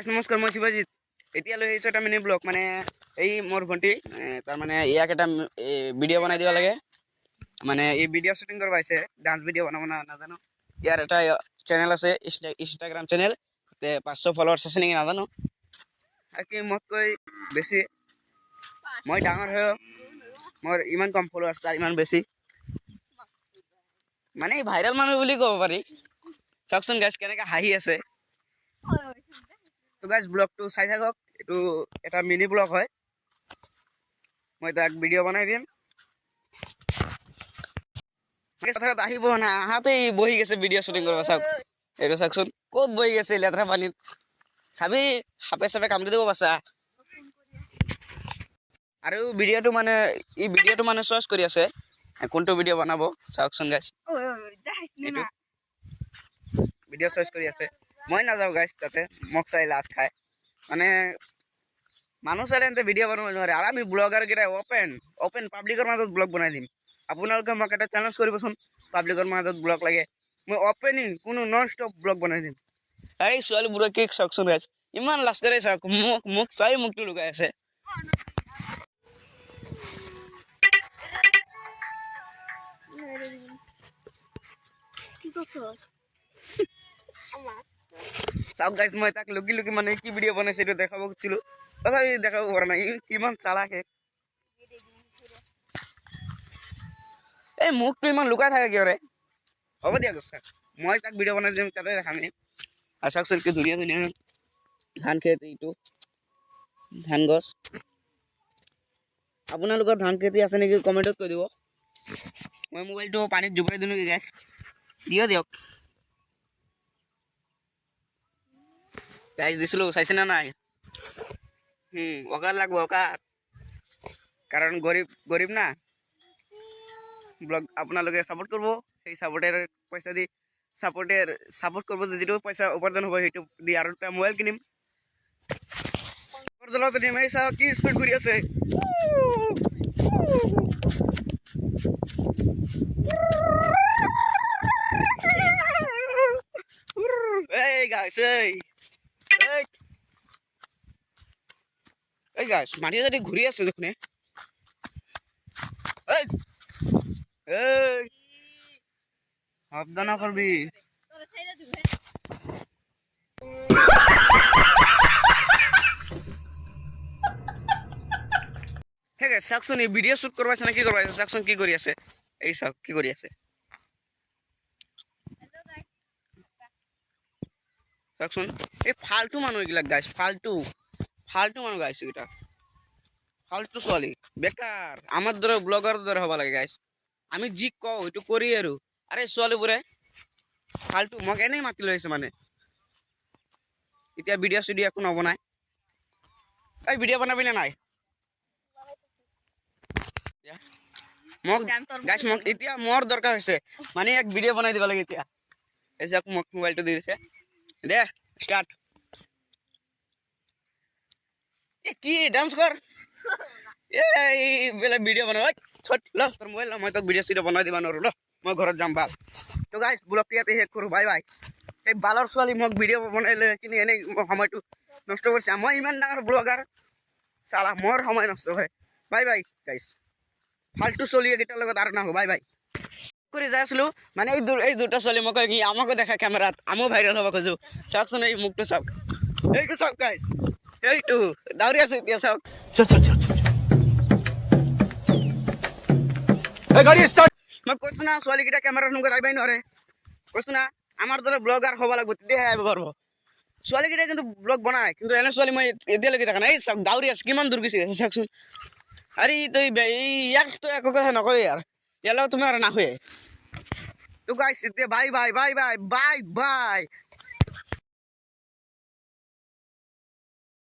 নমস্কাৰ, মই শিৱাজিত। এতিয়া লৈ আহিছোঁ এটা মিনি ব্লগ। মানে এই মোৰ ভণ্টি তাৰমানে ইয়াক এটা ভিডিঅ' বনাই দিব লাগে। মানে এই ভিডিঅ' শ্বুটিং কৰিব আহিছে, ডান্স ভিডিঅ' বনাব নাজানো। ইয়াৰ এটা চেনেল আছে, ইনষ্টাগ্ৰাম চেনেল। 500 ফলোৱাৰ্ছ আছে নেকি নাজানো। আৰু কি মোতকৈ বেছি, মই ডাঙৰ হৈ মোৰ ইমান কম ফলোৱাৰ্ছ, তাৰ ইমান বেছি। মানে ভাইৰেল মানুহ বুলি ক'ব পাৰি। চাওকচোন গাইজ কেনেকৈ হাঁহি আছে। তো গাইজ ব্লগটো চাই থাকক। এইটো এটা মিনি ব্লগ হয়, মই তাক ভিডিঅ' বনাই দিম। কথাত আহিব না, আহাতে বহি গৈছে ভিডিঅ' শ্বুটিং কৰিব। চাওক এইটো চাওকচোন, ক'ত বহি গৈছে লেতেৰা পানীত। চাবি সাপে চাপে কামুৰি দিব বাচা। আৰু ভিডিঅ'টো মানে চইচ কৰি আছে কোনটো ভিডিঅ' বনাব। চাওকচোন গাইজ, এইটো ভিডিঅ' চইচ কৰি আছে। মই নাযাওঁ গাইজ তাতে, মোক চাই লাজ খায়। মানে মানুহ চাইলে এন্তে ভিডিঅ' বনাব নোৱাৰে। আৰু আমি ব্লগাৰ কেইটা অপেন পাব্লিকৰ মাজত ব্লগ বনাই দিম। আপোনালোকে মোক এটা চেলেঞ্জ কৰিবচোন, পাব্লিকৰ মাজত ব্লগ লাগে। মই অপেনিং কোনো নন ষ্টপ ব্লগ বনাই দিম। এই ছোৱালীবোৰক কি চাওকচোন গাইজ, ইমান লাজ কৰে। চাওক মোক চাই মুখটো লুকাই আছে। চাওক গাইজ, মই তাক লুকি মানে কি ভিডিঅ' বনাইছে এইটো দেখাব খুজিছিলো, তথাপি দেখাব পৰা নাই। কিমান চালাকে, এই মুখটো ইমান লুকাই থাকে কিয় ৰে। হ'ব দিয়া চাওক, মই তাক ভিডিঅ' বনাই দিম, তাতে দেখাম। আৰু চাওকচোন কি ধুনীয়া ধান খেতি, এইটো ধান গছ। আপোনালোকৰ ধান খেতি আছে নেকি কমেণ্টত কৈ দিব। মই মোবাইলটো পানীত জুবুৰি দিওঁ নেকি গাইজ, দিয়ক গাইজ। দিছিলোঁ, চাইছে না নাই? অকাত লাগব, অকাত। কাৰণ গৰীব না। ব্লগ আপোনালোকে ছাপোৰ্ট কৰিব, সেই ছাপোৰ্টেৰ পইচা দি ছাপোৰ্ট কৰিব। যিটো পইচা উপাৰ্জন হ'ব সেইটো দি আৰু এটা মোবাইল কিনিম। এই চাওক কি স্পীড ঘূৰি আছে। এই গাইছ, এই গাইছ মাটি যদি ঘূৰি আছে দেখোন। শব্দ নকৰবি। চাওকচোন এই ভিডিঅ' শ্বুট কৰিব আছে নে কি কৰিব আছে। চাওকচোন কি কৰি আছে, এই চাওক কি কৰি আছে। চাওকচোন এই ফাল্টু মানুহ এইবিলাক গাইছ, ফাল্টু মানুহ গাইছ এইকেইটা, ফাল্টু ছোৱালী বেকাৰ। আমাৰ দৰে ব্লগাৰ দৰে হ'ব লাগে গাইছ। আমি যি কওঁ সেইটো কৰি আৰু আৰে ছোৱালীবোৰে ফাল্টু। মোক এনেই মাতি লৈ আহিছে মানে, এতিয়া ভিডিঅ' চিডিঅ' একো নবনাই। এই ভিডিঅ' বনাবি নে নাই? মোক গাইছ, মোক এতিয়া মোৰ দৰকাৰ হৈছে, মানে এক ভিডিঅ' বনাই দিব লাগে এতিয়া। এই যে মোক মোবাইলটো দি দিছে, দে ষ্টাৰ্ট। কি ডান্স কৰ, এইবিলাক ভিডিঅ' বনাব তোৰ মোবাইল ন। মই তোক ভিডিঅ' চিডিঅ' বনাই দিব নোৱাৰোঁ। মই ঘৰত যাম ভাল। তো গাইছ ব্লগটো ইয়াতে শেষ কৰোঁ, বাই বাই। এই বালৰ ছোৱালী মোক ভিডিঅ' বনাই লৈ কিনি এনেই সময়টো নষ্ট কৰিছে। মই ইমান ডাঙৰ ব্লগাৰ, চালা মোৰ সময় নষ্ট কৰে। বাই বাই গাইছ, ফাল্টু ছোৱালী কেইটাৰ লগত আৰু নাহো। বাই বাই কৰি যাই আছিলোঁ। মানে এই দুটা ছোৱালী মোক কি আমাকো দেখা কেমেৰাত, আমিও ভাইৰেল হ'ব খোজোঁ। চাওকচোন এই মুখটো চাওক, এইটো চাওক গাইছ, এইটো দাউৰি আছে এতিয়া। চাওক মই কৈছো না, ছোৱালীকেইটা কেমেৰাৰ সন্মুখত আহিবই নোৱাৰে। কৈছো না, আমাৰ দৰে ব্লগাৰ হ'ব লাগিব, তেতিয়াহে আহিব পাৰিব। ছোৱালীকেইটাই কিন্তু ব্লগ বনাই, কিন্তু এনে ছোৱালী মই এতিয়ালৈকে দেখা নাই। এই চাওক দাউৰি আছে, কিমান দূৰ গৈছে চাওকচোন। আৰে তই ইয়াক তই একো কথা নকয় আৰু ইয়াৰ লগত তুমি আৰু নাহুৱে। তো গাইছ এতিয়া bye bye bye bye bye bye.